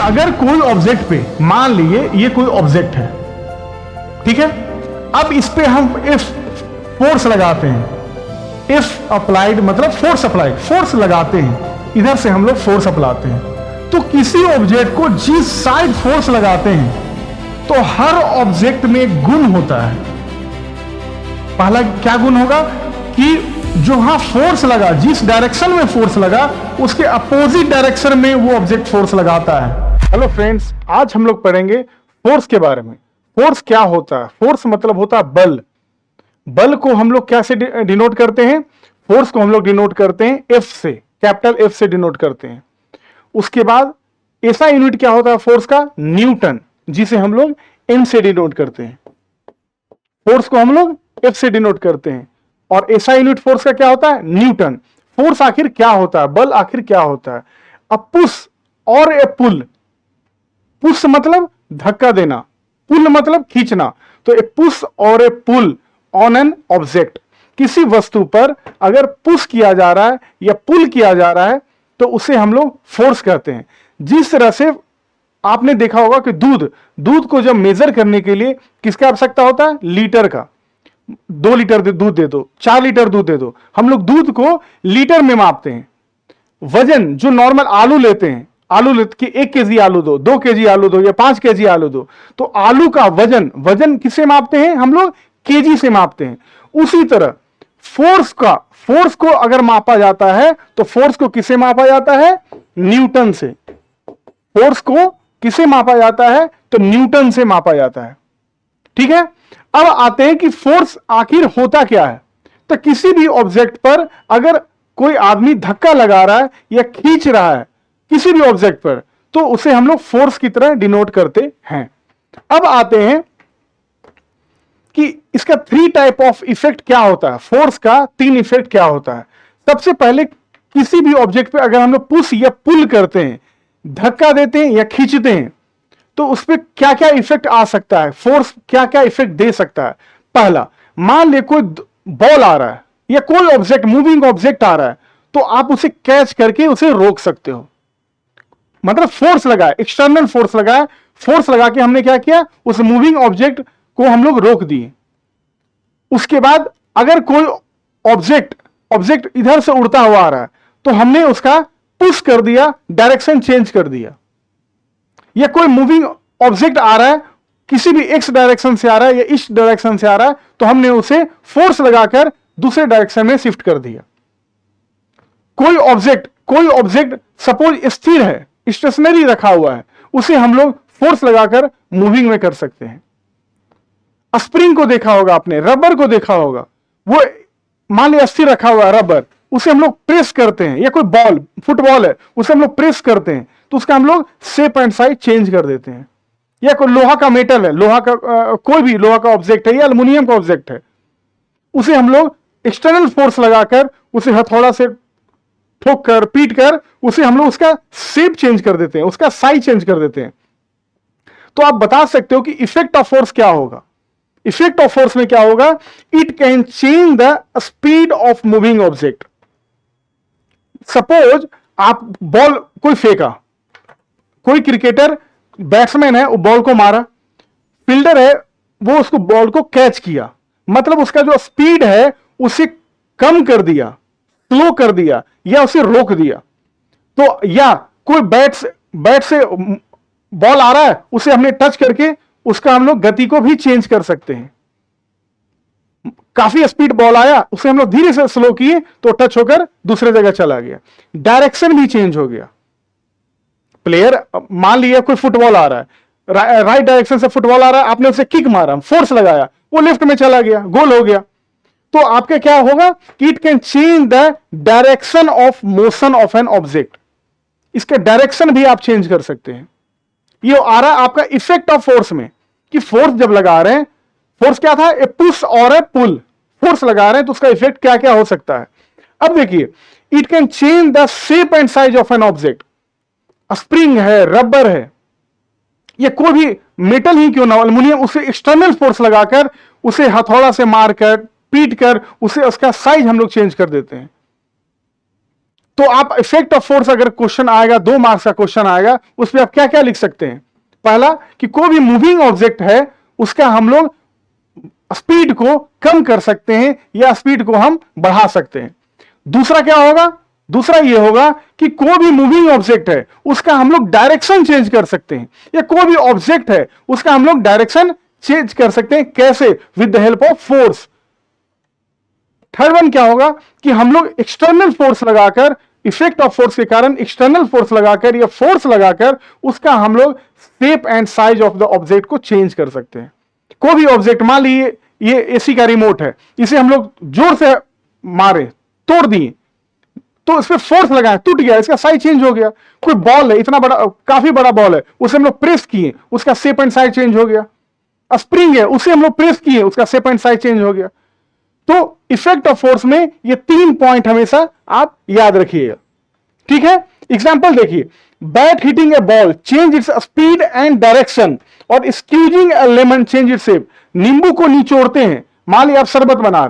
अगर कोई ऑब्जेक्ट पे, मान लिए ये कोई ऑब्जेक्ट है, ठीक है, अब इस पे हम इफ फोर्स लगाते हैं, इफ अप्लाइड मतलब फोर्स अप्लाइड, फोर्स लगाते हैं, इधर से हम लोग फोर्स अप्लाते हैं, तो किसी ऑब्जेक्ट को जिस साइड फोर्स लगाते हैं तो हर ऑब्जेक्ट में गुण होता है। पहला क्या गुण होगा कि जो वहां फोर्स लगा, जिस डायरेक्शन में फोर्स लगा उसके अपोजिट डायरेक्शन में वो ऑब्जेक्ट फोर्स लगाता है। हेलो फ्रेंड्स, आज हम लोग पढ़ेंगे फोर्स के बारे में। फोर्स क्या होता है? फोर्स मतलब होता है बल। बल को हम लोग कैसे डिनोट करते हैं? फोर्स को हम लोग डिनोट करते हैं एफ से, कैपिटल एफ से डिनोट करते हैं। उसके बाद ऐसा यूनिट क्या होता है फोर्स का? न्यूटन, जिसे हम लोग एन से डिनोट करते हैं। फोर्स को हम लोग एफ से डिनोट करते हैं। और ऐसा यूनिट फोर्स का क्या होता है? न्यूटन। फोर्स आखिर क्या होता है? बल आखिर क्या होता है? अ पुश और ए पुल। पुश मतलब धक्का देना, पुल मतलब खींचना। तो ए पुश और ए पुल ऑन एन ऑब्जेक्ट, किसी वस्तु पर अगर पुश किया जा रहा है या पुल किया जा रहा है तो उसे हम लोग फोर्स कहते हैं। जिस तरह से आपने देखा होगा कि दूध को जब मेजर करने के लिए किसका आवश्यकता होता है? लीटर का। 2 लीटर दूध दे दो, 4 लीटर दूध दे दो, हम लोग दूध को लीटर में मापते हैं। वजन जो नॉर्मल आलू लेते हैं, आलू लेते कि 1 केजी आलू दो, 2 केजी आलू दो या 5 केजी आलू दो, तो आलू का वजन किससे मापते हैं? हम लोग केजी से मापते हैं। उसी तरह फोर्स को अगर मापा जाता है तो फोर्स को किससे मापा जाता है? न्यूटन से। फोर्स को किससे मापा जाता है? तो न्यूटन से मापा जाता है। ठीक है, अब आते हैं कि फोर्स आखिर होता क्या है। तो किसी भी ऑब्जेक्ट पर अगर कोई आदमी धक्का लगा रहा है या खींच रहा है किसी भी ऑब्जेक्ट पर, तो उसे हम लोग फोर्स की तरह डिनोट करते हैं। अब आते हैं कि इसका 3 टाइप ऑफ इफेक्ट क्या होता है। फोर्स का 3 इफेक्ट क्या होता है। सबसे पहले किसी भी ऑब्जेक्ट पे अगर हम लोग पुश या पुल करते हैं, धक्का देते हैं या खींचते हैं, तो उस पर क्या क्या इफेक्ट आ सकता है, फोर्स क्या क्या इफेक्ट दे सकता है। पहला, मान ले कोई बॉल आ रहा है या कोई ऑब्जेक्ट, मूविंग ऑब्जेक्ट आ रहा है, तो आप उसे कैच करके उसे रोक सकते हो। मतलब फोर्स लगाया, एक्सटर्नल फोर्स लगाया, फोर्स लगा के हमने क्या किया? उस मूविंग ऑब्जेक्ट को हम लोग रोक दिए। उसके बाद अगर कोई ऑब्जेक्ट इधर से उड़ता हुआ आ रहा है तो हमने उसका पुश कर दिया, डायरेक्शन चेंज कर दिया। या कोई मूविंग ऑब्जेक्ट आ रहा है, किसी भी एक्स डायरेक्शन से आ रहा है या इस डायरेक्शन से आ रहा है, तो हमने उसे फोर्स लगाकर दूसरे डायरेक्शन में शिफ्ट कर दिया। कोई ऑब्जेक्ट सपोज स्थिर है, स्टेशनरी रखा हुआ है, उसे हम लोग फोर्स लगाकर मूविंग में कर सकते हैं। स्प्रिंग को देखा होगा आपने, रबर को देखा होगा, वो मान लिया स्थिर रखा हुआ है रबर, उसे हम लोग प्रेस करते हैं। या कोई बॉल, फुटबॉल है, उसे हम लोग प्रेस करते हैं तो उसका हम लोग शेप एंड साइज चेंज कर देते हैं। या कोई लोहा का मेटल है, कोई भी लोहा का ऑब्जेक्ट है या एल्युमिनियम का ऑब्जेक्ट है, उसे हम लोग एक्सटर्नल फोर्स लगाकर उसे हथौड़ा से ठोक कर, पीट कर, उसे हम लोग उसका शेप चेंज कर देते हैं, उसका साइज चेंज कर देते हैं। तो आप बता सकते हो कि इफेक्ट ऑफ फोर्स क्या होगा। इफेक्ट ऑफ फोर्स में क्या होगा? It can change the speed of moving object. Suppose आप बॉल कोई फेंका, कोई क्रिकेटर बैट्समैन है, वो बॉल को मारा, फील्डर है वो उसको बॉल को कैच किया, मतलब उसका जो स्पीड है उसे कम कर दिया, स्लो कर दिया या उसे रोक दिया। तो या कोई बैट से बॉल आ रहा है, उसे हमने टच करके उसका हम लोग गति को भी चेंज कर सकते हैं। काफी स्पीड बॉल आया, उसे हम लोग धीरे से स्लो किए तो टच होकर दूसरे जगह चला गया, डायरेक्शन भी चेंज हो गया। प्लेयर, मान लिया कोई फुटबॉल आ रहा है, राइट डायरेक्शन से फुटबॉल आ रहा है, आपने उसे किक मारा, फोर्स लगाया, वो लेफ्ट में चला गया, गोल हो गया। तो आपके क्या होगा कि it can change the direction of motion of an object. इसका डायरेक्शन भी आप चेंज कर सकते हैं। ये आ रहा है आपका इफेक्ट ऑफ फोर्स में, कि फोर्स जब लगा रहे हैं, फोर्स क्या था? ए पुश और ए पुल। फोर्स लगा रहे हैं तो उसका इफेक्ट क्या क्या हो सकता है। अब देखिए, it can change the shape and size of an object. Spring है, रबर है, या कोई भी मेटल ही क्यों ना, एल्युमिनियम, उसे एक्सटर्नल फोर्स लगाकर, उसे हथौड़ा से मारकर, पीट कर, उसे उसका साइज हम लोग चेंज कर देते हैं। तो आप इफेक्ट ऑफ फोर्स अगर क्वेश्चन आएगा, 2 मार्क्स का क्वेश्चन आएगा, उस पर आप क्या क्या लिख सकते हैं? पहला कि कोई भी मूविंग ऑब्जेक्ट है उसका हम लोग स्पीड को कम कर सकते हैं या स्पीड को हम बढ़ा सकते हैं। दूसरा क्या होगा? दूसरा यह होगा कि कोई भी मूविंग ऑब्जेक्ट है उसका हम लोग डायरेक्शन चेंज कर सकते हैं, या कोई भी ऑब्जेक्ट है उसका हम लोग डायरेक्शन चेंज कर सकते हैं। कैसे? With the help of force. Third one क्या होगा कि हम लोग एक्सटर्नल फोर्स लगाकर, इफेक्ट ऑफ फोर्स के कारण एक्सटर्नल फोर्स लगाकर या फोर्स लगाकर उसका हम लोग shape and size of the object को चेंज कर सकते हैं। कोई भी ऑब्जेक्ट, मान लीजिए ये एसी का रिमोट है, इसे हम लोग जोर से मारे, तोड़ दिए, तो इस पर फोर्स लगाए, टूट गया, इसका साइज चेंज हो गया। कोई बॉल है, इतना बड़ा, काफी बड़ा बॉल है, उसे हम लोग प्रेस किए, उसका शेप एंड साइज चेंज हो गया। स्प्रिंग है, उसे हम लोग प्रेस किए, उसका शेप एंड साइज चेंज हो गया। तो इफेक्ट ऑफ फोर्स में ये 3 पॉइंट हमेशा आप याद रखिएगा, ठीक है। एग्जांपल देखिए, bat hitting a ball change its speed and direction, और squeezing a lemon change its shape. नींबू को निचोड़ते हैं, मान लीजिए आप शरबत बना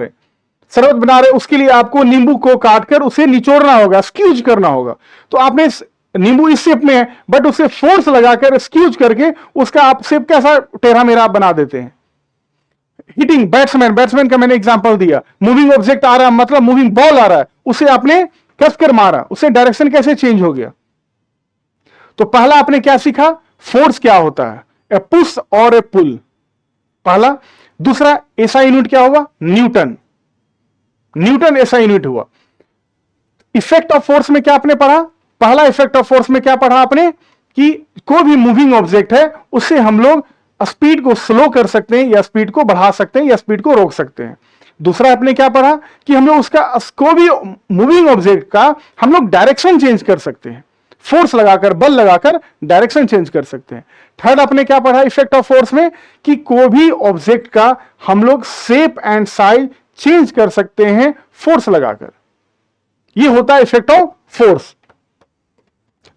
रहे, उसके लिए आपको नींबू को काटकर उसे निचोड़ना होगा, स्क्यूज करना होगा। तो आपने नींबू इस शेप में है, बट उसे फोर्स लगाकर स्क्यूज करके उसका आप शेप कैसा टेढ़ा मेढ़ा बना देते हैं। हिटिंग बैट्समैन का मैंने एग्जांपल दिया, मूविंग ऑब्जेक्ट आ रहा है, मतलब मूविंग बॉल आ रहा है, उसे आपने कसकर मारा, उससे डायरेक्शन कैसे चेंज हो गया। तो पहला आपने क्या सीखा? फोर्स क्या होता है, ए पुश और ए पुल, पहला। दूसरा, एसआई यूनिट क्या हुआ? न्यूटन एसआई यूनिट हुआ। इफेक्ट ऑफ फोर्स में क्या आपने पढ़ा? पहला इफेक्ट ऑफ फोर्स में क्या पढ़ा आपने कि कोई भी मूविंग ऑब्जेक्ट है उससे हम लोग स्पीड को स्लो कर सकते हैं, या स्पीड को बढ़ा सकते हैं, या स्पीड को रोक सकते हैं। दूसरा आपने क्या पढ़ा कि हम लोग उसका, कोई भी मूविंग ऑब्जेक्ट का हम लोग डायरेक्शन चेंज कर सकते हैं, फोर्स लगाकर, बल लगाकर डायरेक्शन चेंज कर सकते हैं। थर्ड आपने क्या पढ़ा इफेक्ट ऑफ फोर्स में कि कोई भी ऑब्जेक्ट का हम लोग शेप एंड साइज चेंज कर सकते हैं फोर्स लगाकर। यह होता है इफेक्ट ऑफ फोर्स।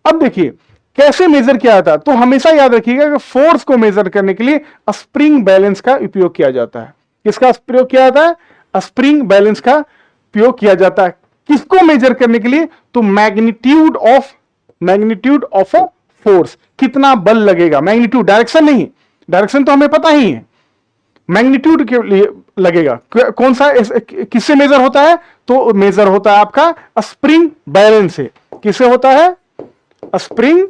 अब देखिए कैसे मेजर किया जाता है। तो हमेशा याद रखिएगा कि फोर्स को मेजर करने के लिए स्प्रिंग बैलेंस का उपयोग किया जाता है। किसका प्रयोग किया जाता है? स्प्रिंग बैलेंस का उपयोग किया जाता है। किसको मेजर करने के लिए? तो मैग्नीट्यूड ऑफ अ फोर्स, कितना बल लगेगा। मैग्नीट्यूड, डायरेक्शन नहीं, डायरेक्शन तो हमें पता ही है, मैग्नीट्यूड के लिए लगेगा। कौन सा, किससे मेजर होता है? तो मेजर होता है आपका स्प्रिंग बैलेंस से। किससे होता है? स्प्रिंग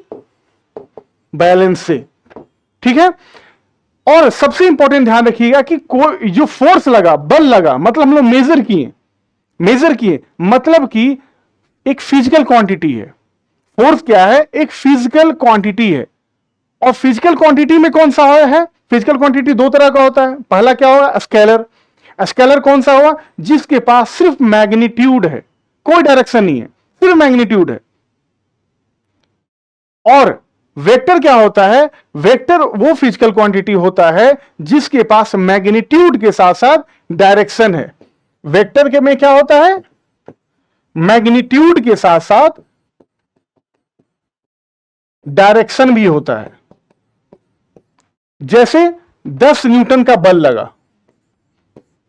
बैलेंस से, ठीक है। और सबसे इंपॉर्टेंट ध्यान रखिएगा कि कोई जो फोर्स लगा, बल लगा, मतलब हम लोग मेजर किए मतलब कि एक फिजिकल क्वांटिटी है। फोर्स क्या है? एक फिजिकल क्वांटिटी है। और फिजिकल क्वांटिटी में कौन सा है? फिजिकल क्वांटिटी 2 तरह का होता है। पहला क्या होगा? स्केलर। स्केलर कौन सा हुआ? जिसके पास सिर्फ मैग्नीट्यूड है, कोई डायरेक्शन नहीं है, सिर्फ मैग्नीट्यूड है। और वेक्टर क्या होता है? वेक्टर वो फिजिकल क्वांटिटी होता है जिसके पास मैग्नीट्यूड के साथ साथ डायरेक्शन है। वेक्टर के में क्या होता है? मैग्नीट्यूड के साथ साथ डायरेक्शन भी होता है। जैसे 10 न्यूटन का बल लगा,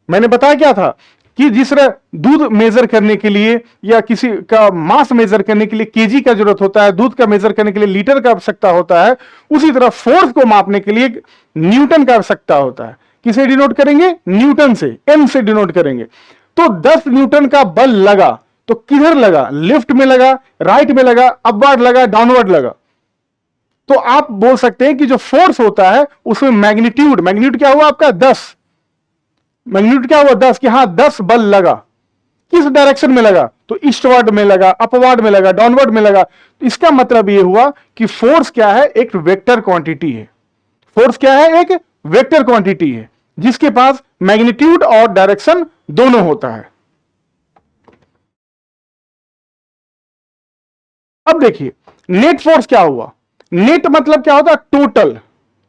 मैंने बताया क्या था कि जिस तरह दूध मेजर करने के लिए या किसी का मास मेजर करने के लिए केजी का जरूरत होता है, दूध का मेजर करने के लिए लीटर का आवश्यकता होता है, उसी तरह फोर्स को मापने के लिए न्यूटन का आवश्यकता होता है। किसे डिनोट करेंगे? न्यूटन से, एम से डिनोट करेंगे। तो 10 न्यूटन का बल लगा तो किधर लगा? लेफ्ट में लगा, राइट में लगा, अपवर्ड लगा, डाउनवर्ड लगा। तो आप बोल सकते हैं कि जो फोर्स होता है उसमें मैग्नीट्यूड क्या हुआ आपका? 10। मैग्नीट्यूड क्या हुआ? 10। कि हां 10 बल लगा। किस डायरेक्शन में लगा? तो ईस्टवर्ड में लगा, अपवर्ड में लगा, डाउनवर्ड में लगा। तो इसका मतलब यह हुआ कि फोर्स क्या है? एक वेक्टर क्वांटिटी है। फोर्स क्या है? एक वेक्टर क्वांटिटी है जिसके पास मैग्नीट्यूड और डायरेक्शन दोनों होता है। अब देखिए नेट फोर्स क्या हुआ? नेट मतलब क्या होता है? टोटल,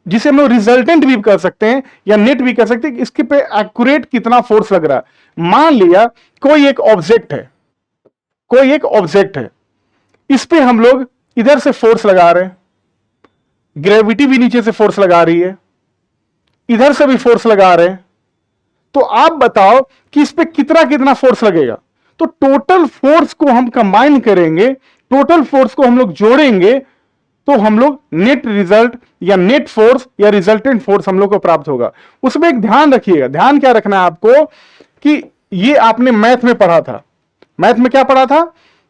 जिसे हम लोग रिजल्टेंट भी कर सकते हैं या नेट भी कर सकते हैं। इसके पे एक्यूरेट कितना फोर्स लग रहा है। मान लिया कोई एक ऑब्जेक्ट है, इस पे हम लोग इधर से फोर्स लगा रहे हैं, ग्रेविटी भी नीचे से फोर्स लगा रही है, इधर से भी फोर्स लगा रहे हैं। तो आप बताओ कि इस पे कितना फोर्स लगेगा। तो टोटल फोर्स को हम कंबाइन करेंगे, टोटल फोर्स को हम लोग जोड़ेंगे, तो हम लोग नेट रिजल्ट या नेट फोर्स या रिजल्टेंट फोर्स हम लोग को प्राप्त होगा। उसमें एक ध्यान रखिएगा, ध्यान क्या रखना है आपको कि ये आपने मैथ में पढ़ा था, मैथ में क्या पढ़ा था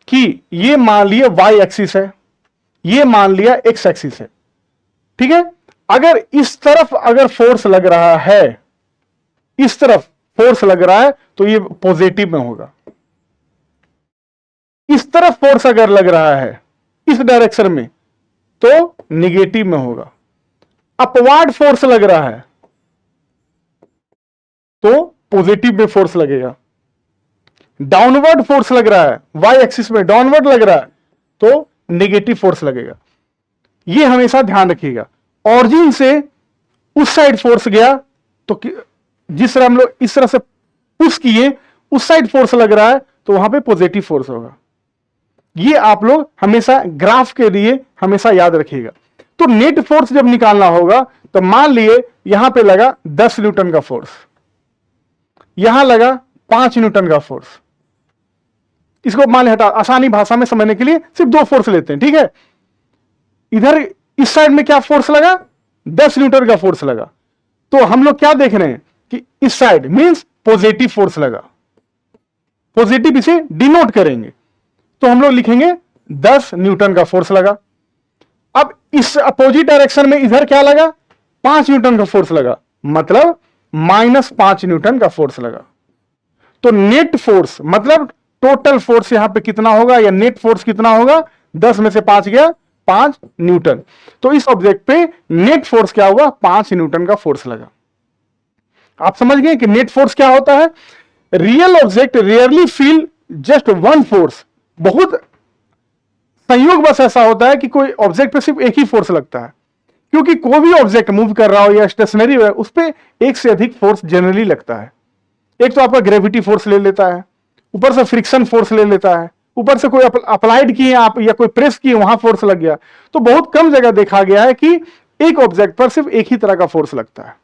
कि ये मान लिया वाई एक्सिस है, ये मान लिया एक्स एक्सिस है, ठीक है। अगर इस तरफ अगर फोर्स लग रहा है, इस तरफ फोर्स लग रहा है तो ये पॉजिटिव में होगा, इस तरफ फोर्स अगर लग रहा है इस डायरेक्शन में तो निगेटिव में होगा। अपवार्ड फोर्स लग रहा है तो पॉजिटिव में फोर्स लगेगा। डाउनवर्ड फोर्स लग रहा है, वाई एक्सिस में डाउनवर्ड लग रहा है तो नेगेटिव फोर्स लगेगा। यह हमेशा ध्यान रखिएगा। ऑरिजिन से उस साइड फोर्स गया तो जिस तरह हम लोग इस तरह से पुश किए उस साइड फोर्स लग रहा है तो वहां पे पॉजिटिव फोर्स होगा। ये आप लोग हमेशा ग्राफ के लिए हमेशा याद रखिएगा। तो नेट फोर्स जब निकालना होगा तो मान लिए यहां पे लगा 10 न्यूटन का फोर्स, यहां लगा 5 न्यूटन का फोर्स। इसको मान लिया, हटा आसानी भाषा में समझने के लिए सिर्फ 2 फोर्स लेते हैं, ठीक है। इधर इस साइड में क्या फोर्स लगा, 10 न्यूटन का फोर्स लगा। तो हम लोग क्या देख रहे हैं कि इस साइड मींस पॉजिटिव फोर्स लगा, पॉजिटिव इसे डिनोट करेंगे तो हम लोग लिखेंगे 10 न्यूटन का फोर्स लगा। अब इस अपोजिट डायरेक्शन में इधर क्या लगा, 5 न्यूटन का फोर्स लगा, मतलब -5 न्यूटन का फोर्स लगा। तो नेट फोर्स मतलब टोटल फोर्स यहां पे कितना होगा या नेट फोर्स कितना होगा, 10 में से 5 गया 5 न्यूटन। तो इस ऑब्जेक्ट पे नेट फोर्स क्या हुआ, 5 न्यूटन का फोर्स लगा। आप समझ गए कि नेट फोर्स क्या होता है। Real object rarely feel just one force. बहुत संयोग बस ऐसा होता है कि कोई ऑब्जेक्ट पे सिर्फ एक ही फोर्स लगता है, क्योंकि कोई भी ऑब्जेक्ट मूव कर रहा हो या स्टेशनरी हो उस पर एक से अधिक फोर्स जनरली लगता है। एक तो आपका ग्रेविटी फोर्स ले लेता है, ऊपर से फ्रिक्शन फोर्स ले लेता है, ऊपर से कोई अप्लाइड किए आप या कोई प्रेस किए वहां फोर्स लग गया। तो बहुत कम जगह देखा गया है कि एक ऑब्जेक्ट पर सिर्फ एक ही तरह का फोर्स लगता है।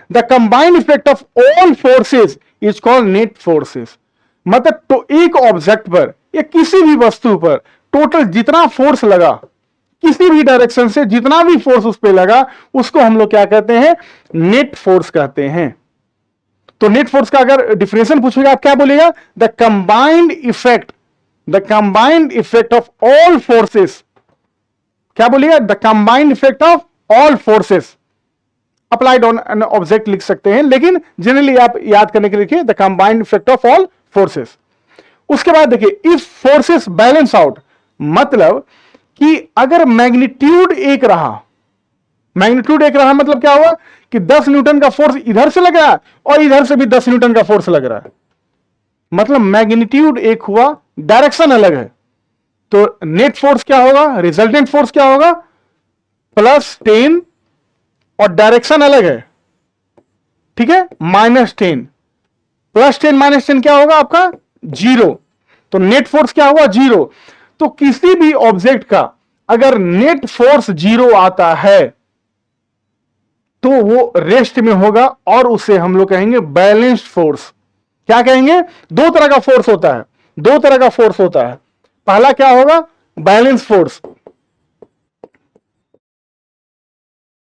The combined effect of all forces is called net forces. मतलब तो एक ऑब्जेक्ट पर या किसी भी वस्तु पर टोटल जितना फोर्स लगा, किसी भी डायरेक्शन से जितना भी फोर्स उस पर लगा, उसको हम लोग क्या कहते हैं, नेट फोर्स कहते हैं। तो नेट फोर्स का अगर डिफिनेशन पूछेगा आप क्या बोलेगा, the combined effect of all forces. क्या बोलिएगा, the combined effect of all forces applied on an object लिख सकते हैं, लेकिन जनरली आप याद करने के लिए लिखिए the combined effect of all forces. उसके बाद देखिए इफ फोर्सेस बैलेंस आउट, मतलब कि अगर मैग्नीट्यूड एक रहा, मैग्नीट्यूड एक रहा मतलब क्या हुआ कि 10 न्यूटन का फोर्स इधर से लग रहा है और इधर से भी 10 न्यूटन का फोर्स लग रहा है, मतलब मैग्नीट्यूड एक हुआ, डायरेक्शन अलग है। तो नेट फोर्स क्या होगा, रिजल्टेंट फोर्स क्या होगा, +10 और डायरेक्शन अलग है, ठीक है, -10। +10 -10 क्या होगा आपका 0। तो नेट फोर्स क्या हुआ 0। तो किसी भी ऑब्जेक्ट का अगर नेट फोर्स 0 आता है तो वो रेस्ट में होगा और उसे हम लोग कहेंगे बैलेंस्ड फोर्स। क्या कहेंगे, 2 तरह का फोर्स होता है, 2 तरह का फोर्स होता है। पहला क्या होगा, बैलेंस फोर्स,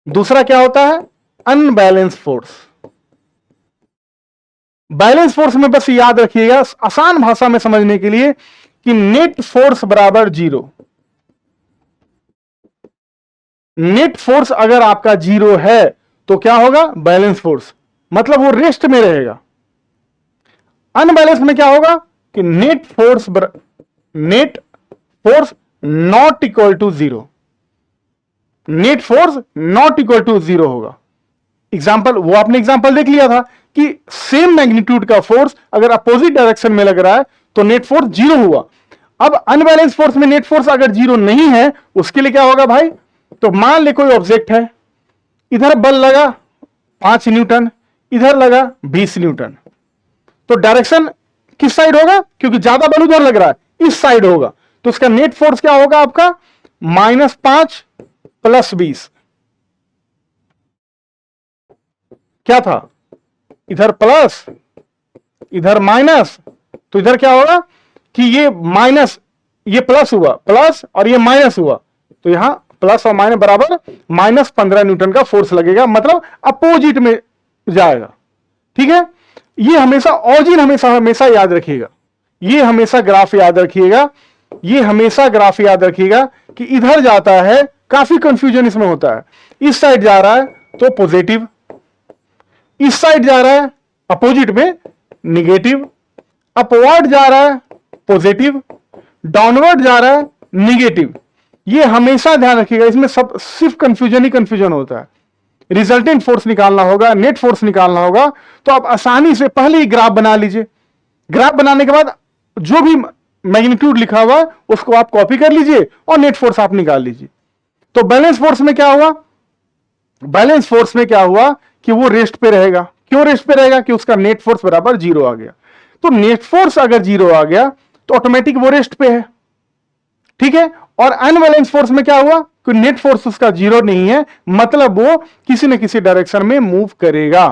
दूसरा क्या होता है, अनबैलेंस फोर्स। बैलेंस फोर्स में बस याद रखिएगा आसान भाषा में समझने के लिए कि नेट फोर्स बराबर 0। नेट फोर्स अगर आपका 0 है तो क्या होगा, बैलेंस फोर्स, मतलब वो रेस्ट में रहेगा। अनबैलेंस में क्या होगा कि net force not equal to 0, net force not equal to 0 होगा। एग्जाम्पल, वो आपने एग्जाम्पल देख लिया था कि सेम मैग्नीट्यूड का फोर्स अगर अपोजिट डायरेक्शन में लग रहा है तो नेट फोर्स 0 हुआ। अब अनबैलेंस फोर्स में नेट फोर्स अगर 0 नहीं है उसके लिए क्या होगा भाई, तो मान ले कोई ऑब्जेक्ट है, इधर बल लगा 5 न्यूटन, इधर लगा 20 न्यूटन, तो डायरेक्शन किस साइड होगा, क्योंकि ज्यादा बल उधर लग रहा है इस साइड होगा, तो उसका नेट फोर्स क्या होगा आपका -5 + 20। क्या था, इधर प्लस इधर माइनस तो इधर क्या होगा कि ये माइनस, ये प्लस हुआ, प्लस और ये माइनस हुआ, तो यहां प्लस और माइनस बराबर -15 न्यूटन का फोर्स लगेगा, मतलब अपोजिट में जाएगा। ठीक है, ये हमेशा ऑरिजिन हमेशा याद रखिएगा, ये हमेशा ग्राफ याद रखिएगा, ये हमेशा ग्राफ याद रखिएगा कि इधर जाता है, काफी कंफ्यूजन इसमें होता है, इस साइड जा रहा है तो पॉजिटिव, इस साइड जा रहा है अपोजिट में निगेटिव, अपवर्ड जा रहा है पॉजिटिव, डाउनवर्ड जा रहा है निगेटिव। ये हमेशा ध्यान रखिएगा, इसमें सब सिर्फ कंफ्यूजन ही कंफ्यूजन होता है। रिजल्टेंट फोर्स निकालना होगा, नेट फोर्स निकालना होगा, तो आप आसानी से पहले ही ग्राफ बना लीजिए। ग्राफ बनाने के बाद जो भी मैग्नीट्यूड लिखा हुआ उसको आप कॉपी कर लीजिए और नेट फोर्स आप निकाल लीजिए। तो बैलेंस फोर्स में क्या हुआ, बैलेंस फोर्स में क्या हुआ कि वो रेस्ट पे रहेगा। क्यों रेस्ट पे रहेगा? कि उसका नेट फोर्स बराबर 0 आ गया। तो नेट फोर्स अगर 0 आ गया तो ऑटोमेटिक वो रेस्ट पे है। ठीक है, और अनबैलेंस फोर्स में क्या हुआ कि नेट फोर्स उसका 0 नहीं है, मतलब वो किसी न किसी डायरेक्शन में मूव करेगा,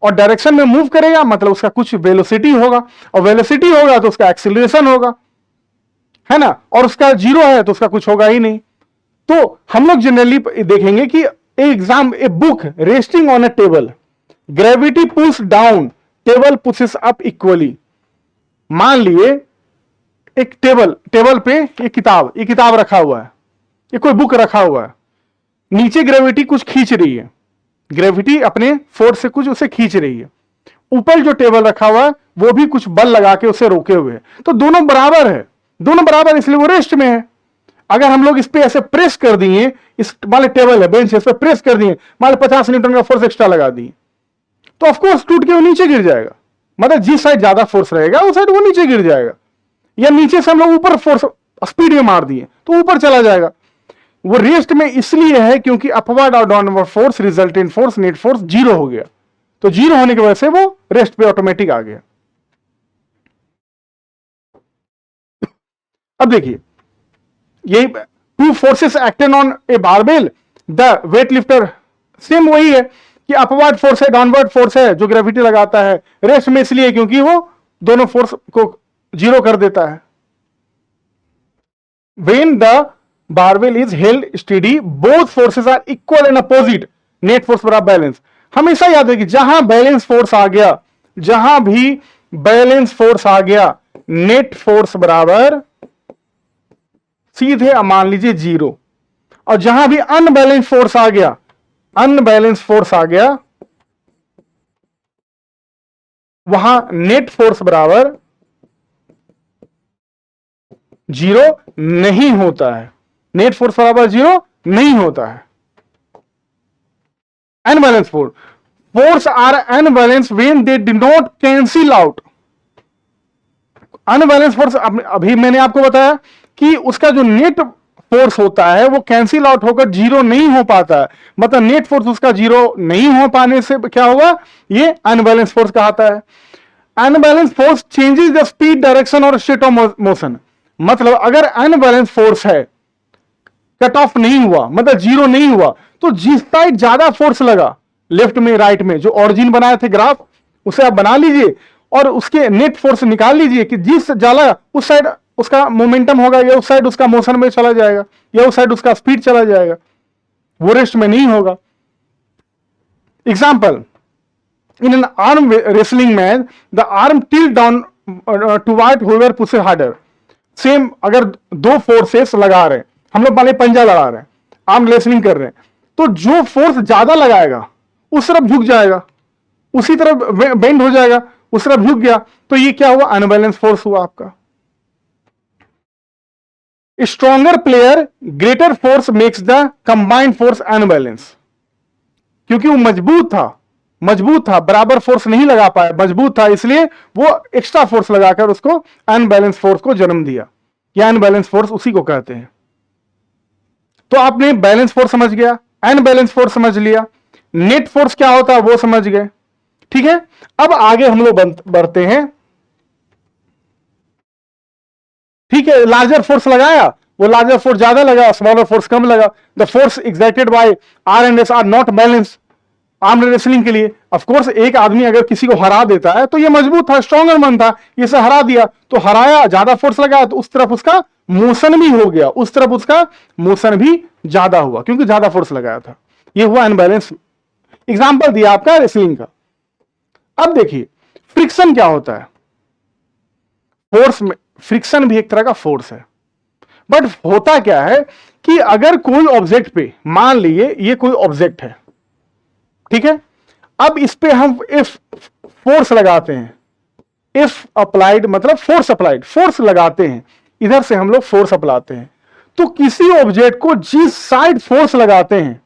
और डायरेक्शन में मूव करेगा मतलब उसका कुछ वेलोसिटी होगा, और वेलोसिटी होगा तो उसका एक्सीलरेशन होगा, है ना, और उसका 0 है तो उसका कुछ होगा ही नहीं। तो हम लोग जनरली देखेंगे कि exam a book resting on a table, gravity pulls down, table pushes up equally. मान लिए एक टेबल पे ये किताब रखा हुआ है, ये कोई बुक रखा हुआ है, नीचे ग्रेविटी कुछ खींच रही है, ग्रेविटी अपने फोर्स से कुछ उसे खींच रही है, ऊपर जो टेबल रखा हुआ है वो भी कुछ बल लगा के उसे रोके हुए है, तो दोनों बराबर है, दोनों बराबर, इसलिए वो रेस्ट में है। अगर हम लोग इस पे ऐसे प्रेस कर दिए, इस मान टेबल है, बेंच है, इस पे प्रेस कर दिए, मान 50 न्यूटन का फोर्स एक्स्ट्रा लगा दिए, तो ऑफकोर्स टूट के वो नीचे गिर जाएगा। मतलब जिस साइड ज्यादा फोर्स रहेगा उस साइड वो नीचे गिर जाएगा, या नीचे से हम लोग ऊपर फोर्स स्पीड में मार दिए तो ऊपर चला जाएगा। वो रेस्ट में इसलिए है क्योंकि अपवर्ड और downward force, resultant force, net force 0 हो गया, तो 0 होने की वजह से वो रेस्ट पे ऑटोमेटिक आ गया। अब देखिए, ये two forces acted on A barbell, the weight lifter, same वही है कि अपवर्ड फोर्स है, डाउनवर्ड फोर्स है जो ग्रेविटी लगाता है, रेस्ट में इसलिए क्योंकि वो दोनों फोर्स को 0 कर देता है। When the barbell is held steady, both forces are equal and opposite. Net force बराबर बैलेंस। हमेशा याद रखिए, जहां बैलेंस फोर्स आ गया, जहां भी बैलेंस फोर्स आ गया, नेट फोर्स बराबर सीधे मान लीजिए 0, और जहां भी अनबैलेंस फोर्स आ गया, अनबैलेंस फोर्स आ गया, वहां नेट फोर्स बराबर 0 नहीं होता है, नेट फोर्स बराबर 0 नहीं होता है। Unbalance force are unbalance when they do not cancel out. Unbalance force, अभी मैंने आपको बताया कि उसका जो नेट फोर्स होता है वो कैंसिल आउट होकर 0 नहीं हो पाता है, मतलब नेट फोर्स उसका 0 नहीं हो पाने से क्या हुआ, ये अनबैलेंस फोर्स कहलाता है। Unbalance force changes the speed, direction और स्टेट ऑफ मोशन। मतलब अगर अनबैलेंस फोर्स है, कट ऑफ नहीं हुआ, मतलब 0 नहीं हुआ, तो जिस साइड ज्यादा फोर्स लगा, लेफ्ट में राइट में, जो ऑरिजिन बनाए थे ग्राफ उसे आप बना लीजिए और उसके नेट फोर्स निकाल लीजिए कि जिस ज्यादा उस साइड उसका मोमेंटम होगा, या उस साइड उसका मोशन में चला जाएगा, या उस साइड उसका स्पीड चला जाएगा, वो रेस्ट में नहीं होगा। Example, in an arm wrestling match the arm tilt down toward whoever pushes harder. Same, अगर दो फोर्सेस लगा रहे हैं, हम लोग पहले पंजा लगा रहे हैं, आर्म रेसलिंग कर रहे हैं, तो जो फोर्स ज्यादा लगाएगा उस तरफ झुक जाएगा, उसी तरफ बेंड हो जाएगा, उस तरफ झुक गया, तो ये क्या हुआ, अनबैलेंस फोर्स हुआ आपका। Stronger player greater force makes the combined force unbalance. क्योंकि वो मजबूत था, बराबर फोर्स नहीं लगा पाया, मजबूत था, इसलिए वो एक्स्ट्रा फोर्स लगाकर उसको अनबैलेंस फोर्स को जन्म दिया, या अनबैलेंस फोर्स उसी को कहते हैं। तो आपने बैलेंस फोर्स समझ गया, अनबैलेंस फोर्स समझ लिया, नेट फोर्स क्या होता है वो समझ गए। ठीक है, अब आगे हम लोग बढ़ते हैं। ठीक है, लार्जर फोर्स लगाया, वो लार्जर फोर्स ज्यादा लगा, स्मॉलर फोर्स कम लगा, the force exerted by R and S are not balance. Arm wrestling के लिए। ऑफ कोर्स एक आदमी अगर किसी को हरा देता है तो ये मजबूत था, स्ट्रॉन्गर मन था, इसे हरा दिया तो हराया, ज्यादा फोर्स लगाया तो उस तरफ उसका मोशन भी हो गया, उस तरफ उसका मोशन भी ज्यादा हुआ क्योंकि ज्यादा फोर्स लगाया था। ये हुआ अनबैलेंस। एग्जाम्पल दिया आपका रेसलिंग का। अब देखिए फ्रिक्शन क्या होता है। फोर्स में फ्रिक्शन भी एक तरह का फोर्स है, बट होता क्या है कि अगर कोई ऑब्जेक्ट पे, मान लीजिए ये कोई ऑब्जेक्ट है, ठीक है, अब इस पे हम इफ फोर्स लगाते हैं, इफ अप्लाइड मतलब फोर्स अप्लाइड, फोर्स लगाते हैं, इधर से हम लोग फोर्स अप्लाते हैं, तो किसी ऑब्जेक्ट को जिस साइड फोर्स लगाते हैं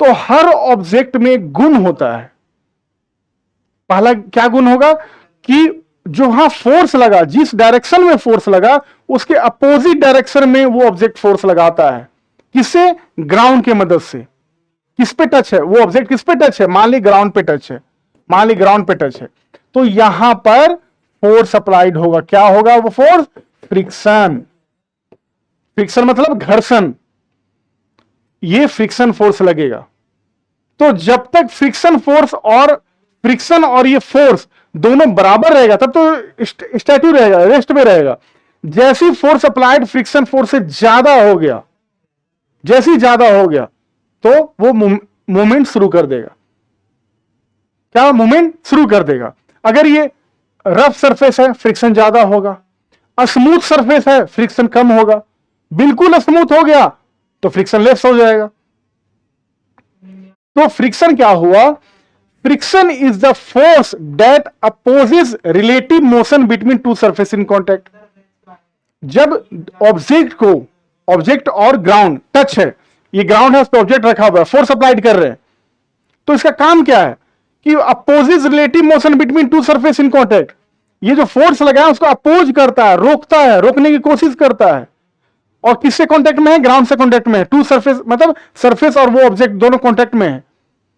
तो हर ऑब्जेक्ट में गुण होता है। पहला क्या गुण होगा कि जो वहां फोर्स लगा, जिस डायरेक्शन में फोर्स लगा उसके अपोजिट डायरेक्शन में वो ऑब्जेक्ट फोर्स लगाता है। किससे? ग्राउंड के मदद से। किस पे टच है वो ऑब्जेक्ट, किस पे टच है? मान ली ग्राउंड पे टच है, मान ली ग्राउंड पे टच है, तो यहां पर फोर्स अप्लाइड होगा। क्या होगा वो फोर्स? फ्रिक्शन। फ्रिक्शन मतलब घर्षण, ये फ्रिक्शन फोर्स लगेगा। तो जब तक फ्रिक्शन और ये फोर्स दोनों बराबर रहेगा तब तो स्टैट्यू रहेगा, रेस्ट में रहेगा। जैसी फोर्स अप्लाइड फ्रिक्शन फोर्स से ज्यादा हो गया, जैसी ज्यादा हो गया तो वो मूवमेंट शुरू कर देगा। क्या मूवमेंट शुरू कर देगा? अगर ये रफ सरफेस है फ्रिक्शन ज्यादा होगा, स्मूथ सरफेस है फ्रिक्शन कम होगा, बिल्कुल स्मूथ हो गया तो फ्रिक्शन लेस हो जाएगा। तो फ्रिक्शन क्या हुआ? Friction is the force that opposes relative motion between two surface in contact. जब ऑब्जेक्ट और ग्राउंड टच है, ये ग्राउंड है, उस पर ऑब्जेक्ट रखा हुआ है, फोर्स अप्लाइड कर रहे हैं, तो इसका काम क्या है कि opposite relative motion between two surface in contact. ये जो फोर्स लगाया उसको अपोज करता है, रोकता है, रोकने की कोशिश करता है। और किससे कांटेक्ट में है? ग्राउंड से कांटेक्ट में है। टू सरफेस मतलब सरफेस और वो ऑब्जेक्ट दोनों कांटेक्ट में है।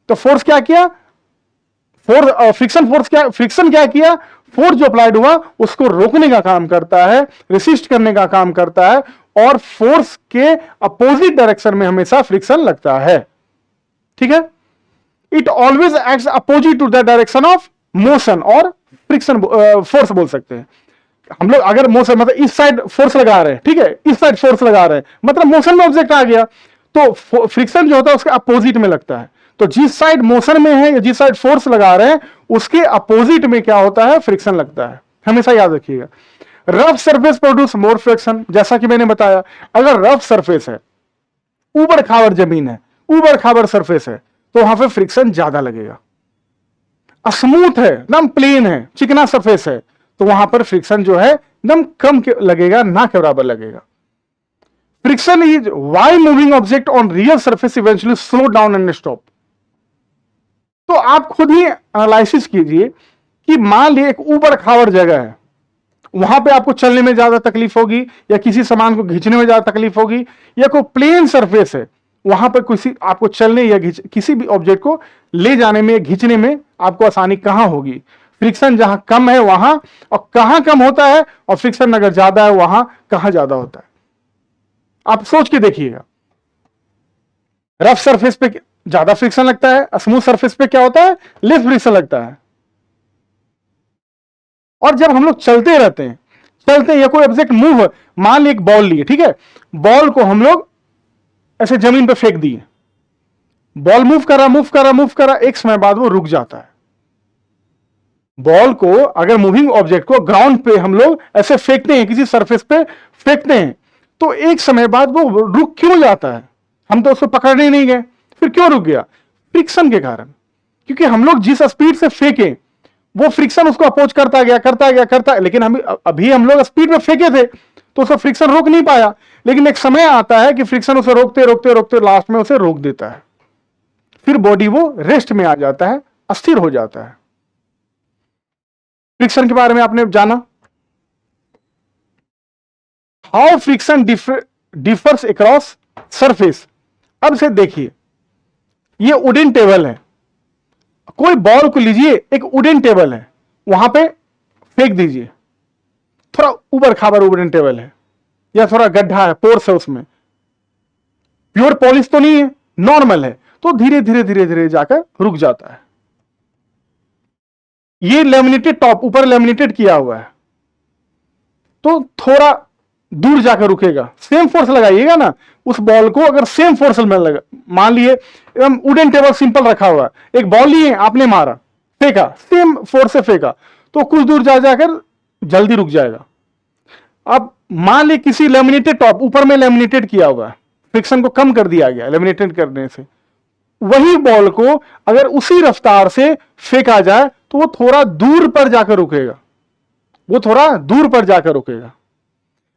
तो फोर्स क्या किया? फ्रिक्शन क्या किया? फोर्स जो अप्लाइड हुआ उसको रोकने का काम करता है, रेसिस्ट करने का काम करता है, और फोर्स के अपोजिट डायरेक्शन में हमेशा फ्रिक्शन लगता है। ठीक है? It always acts opposite to the direction of motion, और फ्रिक्शन फोर्स बोल सकते हैं हम लोग। अगर मोशन मतलब इस साइड फोर्स लगा रहे हैं, ठीक है, इस साइड फोर्स लगा रहे हैं, मतलब मोशन में ऑब्जेक्ट आ गया, तो फ्रिक्शन जो होता है उसके अपोजिट में लगता है। तो जिस साइड मोशन में है या जिस साइड फोर्स लगा रहे हैं उसके अपोजिट में क्या होता है? फ्रिक्शन लगता है। हमेशा याद रखिएगा। Rough surface produce more friction. जैसा कि मैंने बताया, अगर रफ सरफेस है, ऊबड़ खाबड़ जमीन है, ऊबड़ खाबड़ सरफेस है, तो वहां पे फ्रिक्शन ज्यादा लगेगा। स्मूथ है, एकदम प्लेन है, चिकना सरफेस है, तो वहां पर फ्रिक्शन जो है एकदम कम लगेगा, ना के बराबर लगेगा। Friction is why moving object on real surface eventually slow down and stop. तो आप खुद ही एनालिसिस कीजिए कि मान लीजिए एक ऊबड़ खाबड़ जगह है, वहां पे आपको चलने में ज्यादा तकलीफ होगी या किसी सामान को खींचने में ज्यादा तकलीफ होगी, या कोई प्लेन सरफेस है वहां पर किसी आपको चलने या किसी भी ऑब्जेक्ट को ले जाने में, खींचने में आपको आसानी कहां होगी? फ्रिक्शन जहां कम है वहां, और कहां कम होता है, और फ्रिक्शन अगर ज्यादा है वहां कहां ज्यादा होता है? आप सोच के देखिएगा। रफ सरफेस पे ज्यादा फ्रिक्शन लगता है, स्मूथ सरफेस पे क्या होता है? लेस फ्रिक्शन लगता है। और जब हम लोग चलते रहते हैं, या कोई ऑब्जेक्ट मूव, मान ली एक बॉल लिए, ठीक है, बॉल को हम लोग ऐसे जमीन पे फेंक दिए, बॉल मूव करा, एक समय बाद वो रुक जाता है। बॉल को, अगर मूविंग ऑब्जेक्ट को ग्राउंड पे हम लोग ऐसे फेंकते हैं, किसी सरफेस पे फेंकते हैं, तो एक समय बाद वो रुक क्यों जाता है? हम तो उसको पकड़ने नहीं गए, फिर क्यों रुक गया? फ्रिक्शन के कारण। क्योंकि हम लोग जिस स्पीड से फेंके वो फ्रिक्शन उसको अपोज करता गया, लेकिन अभी हम लोग स्पीड में फेंके थे तो उसको फ्रिक्शन रोक नहीं पाया, लेकिन एक समय आता है कि फ्रिक्शन उसे रोकते लास्ट में उसे रोक देता है, फिर बॉडी वो रेस्ट में आ जाता है, अस्थिर हो जाता है। फ्रिक्शन के बारे में आपने जाना। How friction differs across surface. अब से देखिए, ये वुडन टेबल है, कोई बॉल को लीजिए, एक वुडन टेबल है, वहां पे फेंक दीजिए, थोड़ा ऊबड़ खाबड़ वुडन टेबल है, या थोड़ा गड्ढा है, पोर्स है, उसमें प्योर पॉलिश तो नहीं है, नॉर्मल है, तो धीरे धीरे धीरे धीरे जाकर रुक जाता है। ये लेमिनेटेड टॉप, ऊपर लेमिनेटेड किया हुआ है, तो थोड़ा दूर जाकर रुकेगा। सेम फोर्स लगाइएगा ना उस बॉल को, अगर सेम फोर्स में लगा, मान लिए एकदम वुडन टेबल सिंपल रखा हुआ, एक बॉल लिए आपने मारा, फेंका, सेम फोर्स से फेंका, तो कुछ दूर जा जाकर जल्दी रुक जाएगा। अब मान ली किसी लेमिनेटेड टॉप, ऊपर में लेमिनेटेड किया हुआ है, फ्रिक्शन को कम कर दिया गया लेमिनेटेड करने से, वही बॉल को अगर उसी रफ्तार से फेंका जाए तो वो थोड़ा दूर पर जाकर रुकेगा, वो थोड़ा दूर पर जाकर रुकेगा।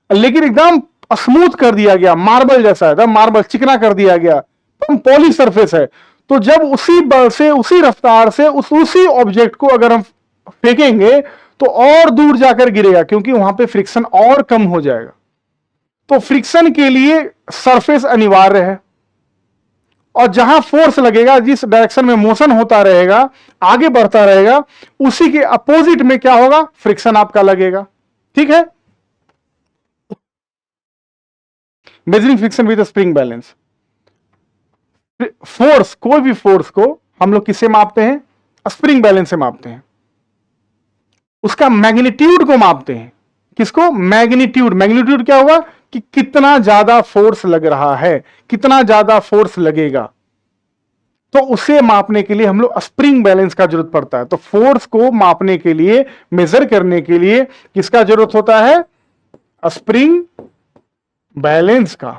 लेकिन एकदम स्मूथ कर दिया गया, मार्बल जैसा है, एकदम मार्बल चिकना कर दिया गया, पॉलिश सरफेस है, तो जब उसी बल से, उसी रफ्तार से उसी ऑब्जेक्ट को अगर हम फेंकेंगे तो और दूर जाकर गिरेगा, क्योंकि वहां पे फ्रिक्शन और कम हो जाएगा। तो फ्रिक्शन के लिए सरफेस अनिवार्य है, और जहां फोर्स लगेगा, जिस डायरेक्शन में मोशन होता रहेगा, आगे बढ़ता रहेगा, उसी के अपोजिट में क्या होगा, फ्रिक्शन आपका लगेगा। ठीक है, measuring friction with spring balance. Force, कोई भी फोर्स को हम लोग किससे मापते हैं, स्प्रिंग बैलेंस से मापते हैं। उसका मैग्नीट्यूड को मापते हैं, किसको, मैग्नीट्यूड। मैग्नीट्यूड क्या हुआ कि कितना ज्यादा फोर्स लग रहा है, कितना ज्यादा फोर्स लगेगा, तो उसे मापने के लिए हम लोग स्प्रिंग बैलेंस का जरूरत पड़ता है। तो फोर्स को मापने के लिए, मेजर करने के लिए किसका जरूरत होता है, स्प्रिंग बैलेंस का।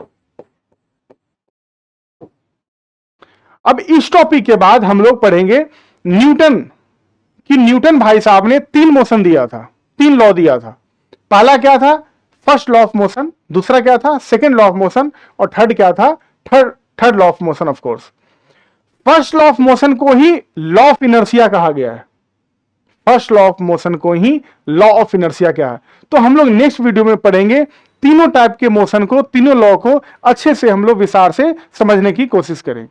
अब इस टॉपिक के बाद हम लोग पढ़ेंगे न्यूटन कि न्यूटन भाई साहब ने 3 मोशन दिया था, 3 लॉ दिया था। पहला क्या था, फर्स्ट लॉ ऑफ मोशन, दूसरा क्या था, सेकंड लॉ ऑफ मोशन, और थर्ड क्या था, third law of motion. Of course first law of motion को ही लॉ ऑफ इनर्शिया कहा गया है, फर्स्ट लॉ ऑफ मोशन को ही लॉ ऑफ इनर्शिया क्या है। तो हम लोग नेक्स्ट वीडियो में पढ़ेंगे तीनों टाइप के मोशन को, तीनों लॉ को अच्छे से हम लोग विस्तार से समझने की कोशिश करें।